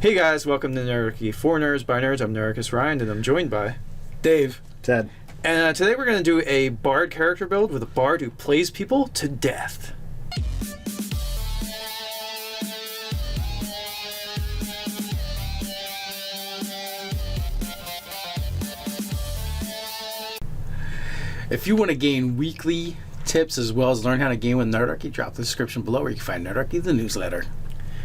Hey guys, welcome to Nerdarchy for Nerds by Nerds. I'm Nerdarchus Ryan, and I'm joined by Dave. Ted. And today we're going to do a bard character build with a bard who plays people to death. If you want to gain weekly tips as well as learn how to game with Nerdarchy, drop the description below where you can find Nerdarchy, the newsletter.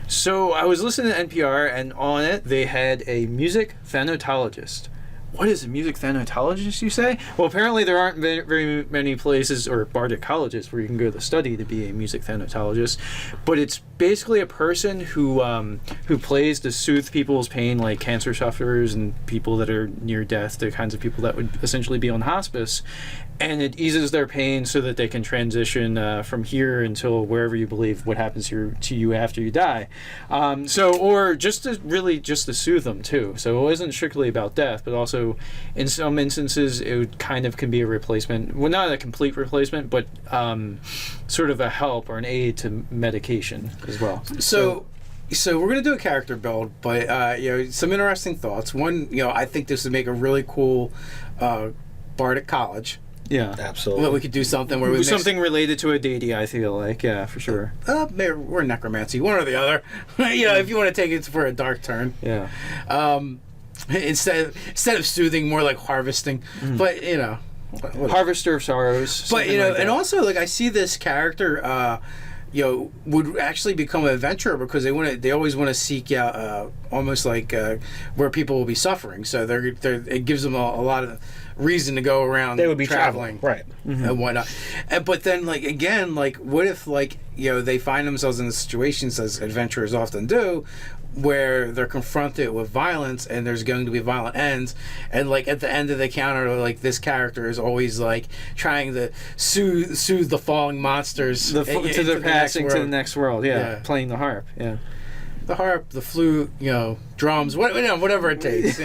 So I was listening to NPR, and on it they had a music Thanotologist. What is a music Thanotologist, you say? Well, apparently there aren't very many places or bardic colleges where you can go to study to be a music Thanotologist, but it's basically a person who plays to soothe people's pain, like cancer sufferers and people that are near death, the kinds of people that would essentially be on hospice, and it eases their pain so that they can transition from here until wherever you believe what happens to you after you die. Or just to soothe them too. So it wasn't strictly about death, but also in some instances it kind of can be a replacement. Well, not a complete replacement, but sort of a help or an aid to medication as well. So we're going to do a character build, but some interesting thoughts. One, I think this would make a really cool bardic college. Yeah, absolutely. Well, we could do something where we mix something related to a deity. I feel like, yeah, for sure. Or necromancy, one or the other. If you want to take it for a dark turn. Yeah. Instead of soothing, more like harvesting. But Harvester of Sorrows. But and also I see this character. Would actually become an adventurer because they always want to seek out almost like where people will be suffering. So it gives them a lot of reason to go around. They would be traveling, right? And whatnot. But then what if they find themselves in situations, as adventurers often do, where they're confronted with violence and there's going to be violent ends, and at the end of the encounter, this character is always trying to soothe the falling monsters to the passing to the next world. Yeah, playing the harp. Yeah, the harp, the flute, drums, whatever it takes.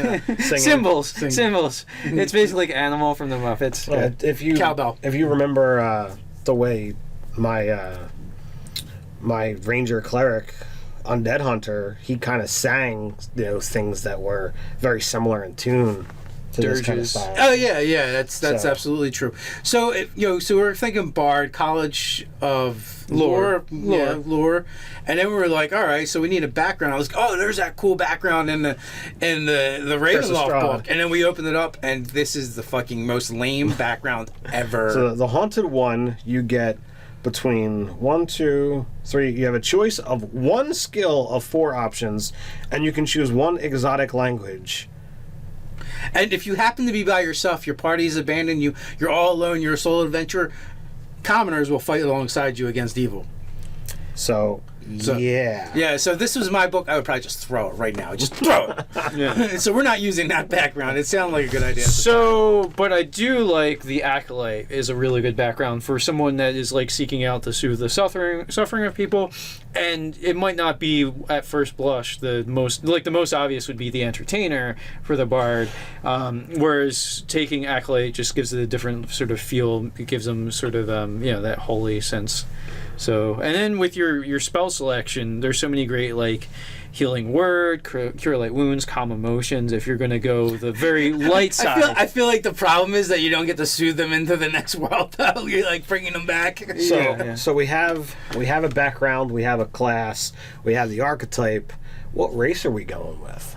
Cymbals. It's basically like Animal from the Muppets. Cowbell. If you remember the way my ranger cleric Undead Hunter, he kind of sang things that were very similar in tune to this kind of style. Oh yeah, that's absolutely true. So so we're thinking bard, college of lore, and then we were like, all right, so we need a background. I was like, oh, there's that cool background in the Ravenloft book, and then we opened it up, and this is the fucking most lame background ever. So the haunted one, you get between 1, 2, 3. You have a choice of one skill of 4 options, and you can choose one exotic language. And if you happen to be by yourself, your party's abandoned you, you're all alone, you're a solo adventurer, commoners will fight alongside you against evil. So yeah. Yeah, so if this was my book, I would probably just throw it right now. Just throw it. Yeah. So we're not using that background. It sounded like a good idea. So, but I do like the Acolyte is a really good background for someone that is seeking out to soothe the suffering of people. And it might not be at first blush the most obvious would be the Entertainer for the bard, whereas taking Acolyte just gives it a different sort of feel. It gives them sort of that holy sense. So, and then with your spell selection, there's so many great healing word, cure light wounds, calm emotions. If you're going to go the very light side, I feel like the problem is that you don't get to soothe them into the next world. Though you're bringing them back. So we have a background, we have a class, we have the archetype. What race are we going with?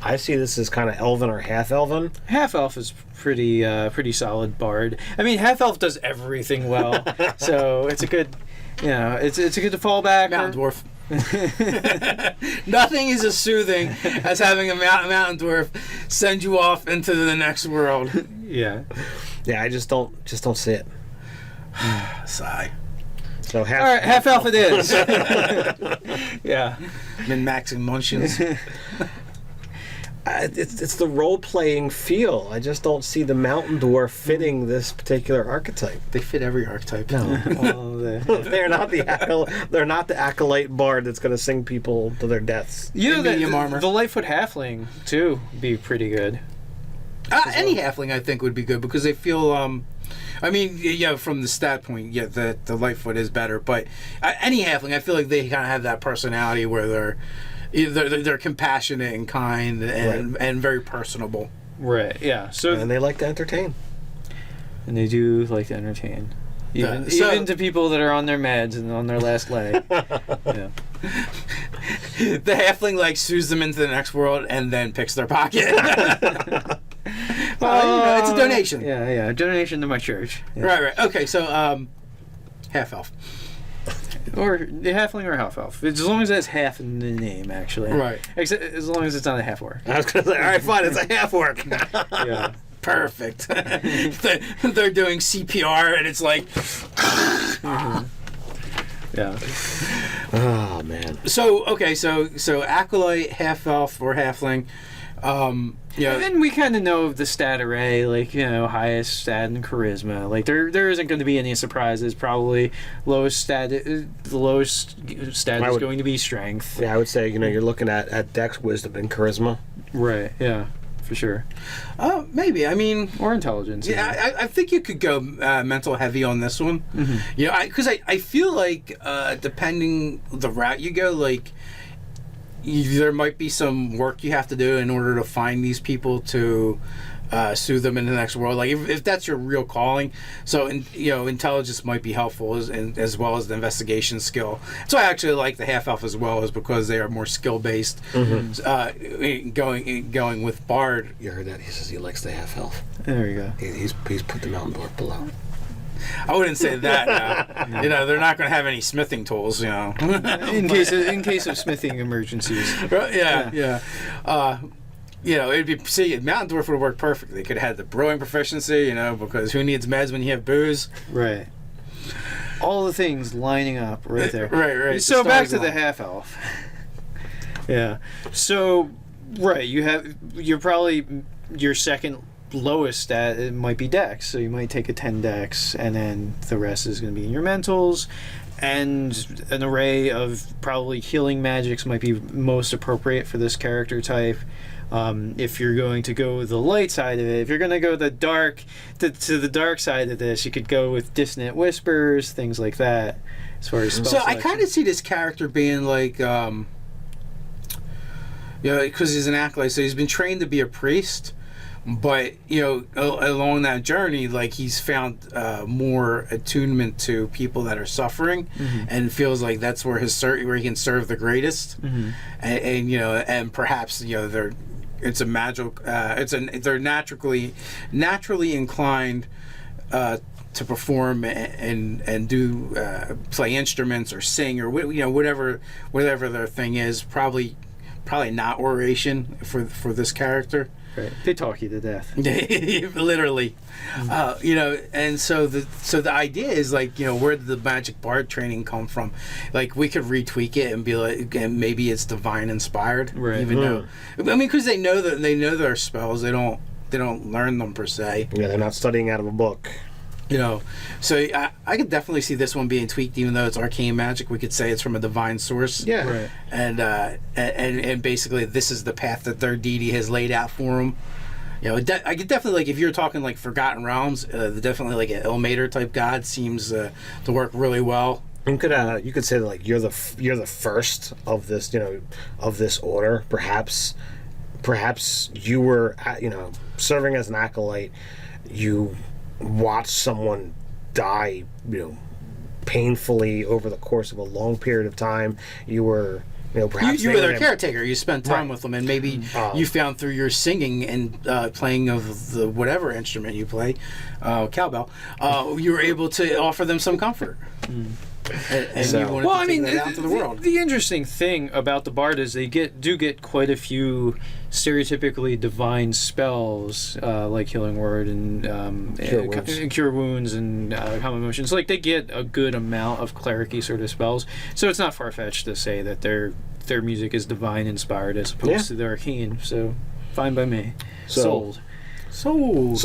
I see this as kind of elven or half elven. Half elf is pretty solid bard. I mean, half elf does everything well, so it's a good. It's a good fallback. Mountain dwarf. Nothing is as soothing as having a mountain dwarf send you off into the next world. Yeah. I just don't see it. Sigh. So half elf it is. Yeah. Min-maxing munchins. It's the role-playing feel. I just don't see the mountain dwarf fitting this particular archetype. They fit every archetype. No, they're not the acolyte bard that's going to sing people to their deaths. Medium armor. The Lightfoot halfling too be pretty good. Any halfling I think would be good because they feel. From the stat point, the Lightfoot is better. But any halfling, I feel like they kind of have that personality where they're. they're compassionate and kind and very personable. Right. Yeah. So And they like to entertain. and they do like to entertain. Even, So- even to people that are on their meds and on their last leg. Yeah. The halfling like sues them into the next world and then picks their pocket. Well, it's a donation. Yeah, donation to my church. Yeah. Right. Okay, so half elf. Or the halfling or half elf. As long as that's half in the name, actually. Right. Except as long as it's not a half orc. I was gonna say, all right, fine, it's a half orc. Yeah. Perfect. They're doing CPR and it's like. Yeah. Oh man. So acolyte, half elf or halfling. Yeah. And then we kind of know the stat array, like, highest stat and charisma. Like, there isn't going to be any surprises. Probably the lowest stat is going to be strength. Yeah, I would say, you're looking at dex, wisdom, and charisma. Right, yeah, for sure. Maybe. I mean, Or intelligence. yeah, I think you could go mental heavy on this one. Mm-hmm. Because I feel like depending the route you go, like there might be some work you have to do in order to find these people to sue them in the next world. Like if that's your real calling, so intelligence might be helpful as well as the investigation skill. So I actually like the half elf as well, is because they are more skill based. Mm-hmm. Going with bard. You heard that? He says he likes the half elf. There you go. He's put the mountain dwarf below. I wouldn't say that. No. They're not going to have any smithing tools. In case of smithing emergencies. Yeah. It'd be mountain dwarf would work perfectly. Could have had the brewing proficiency, because who needs meds when you have booze? Right. All the things lining up right there. Right. So The back stars to the align. half elf. Yeah. So you're probably your second lowest stat. It might be dex, so you might take a 10 dex, and then the rest is going to be in your mentals. And an array of probably healing magics might be most appropriate for this character type. If you're going to go the light side of it, if you're going to go the dark to the dark side of this, you could go with dissonant whispers, things like that. As far as spell So I selection. kind of see this character being like, because he's an acolyte, so he's been trained to be a priest. But along that journey, like he's found more attunement to people that are suffering, and feels like that's where where he can serve the greatest. And perhaps they're naturally inclined to perform and do play instruments or sing or whatever their thing is. Probably not oration for this character. Right. They talk you to death. Literally. And so the idea is like, where did the magic bard training come from? Like we could retweak it and be like, and maybe it's divine inspired, Right. Even though, because they know their spells, they don't learn them per se. Yeah, they're not studying out of a book. So I could definitely see this one being tweaked, even though it's arcane magic. We could say it's from a divine source. Yeah. Right. And basically this is the path that their deity has laid out for them. I could definitely, like, if you're talking like Forgotten Realms, definitely like an Ilmater type god seems to work really well. You could say that, like, you're the first of this of this order. Perhaps you were serving as an acolyte. You watch someone die, painfully over the course of a long period of time. You were, perhaps you were their caretaker. You spent time with them, and maybe you found through your singing and playing of the whatever instrument you play, cowbell, you were able to offer them some comfort. And you wanted to take that out to the world. The interesting thing about the bard is they do get quite a few stereotypically divine spells, like Healing Word and Cure Wounds and Calm Emotions. Like they get a good amount of clericy sort of spells, so it's not far fetched to say that their music is divine inspired as opposed to the arcane. So fine by me. Sold. So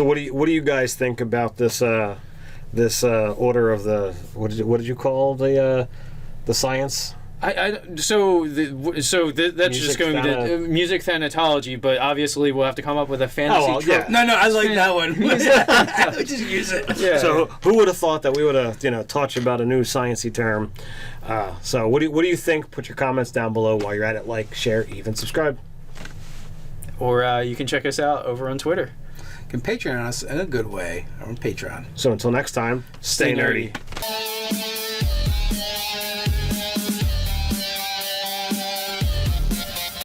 what do you guys think about this? This order of the what did you call the science? That's just Music going to music thanatology, but obviously we'll have to come up with a fantasy well, trope. yeah. No, I like that one. Just use it. Yeah. So who would have thought that we would have taught you about a new sciencey term? So what do you think? Put your comments down below. While you're at it, like, share, even subscribe. Or you can check us out over on Twitter. You can Patreon us in a good way on Patreon. So until next time, stay nerdy. nerdy.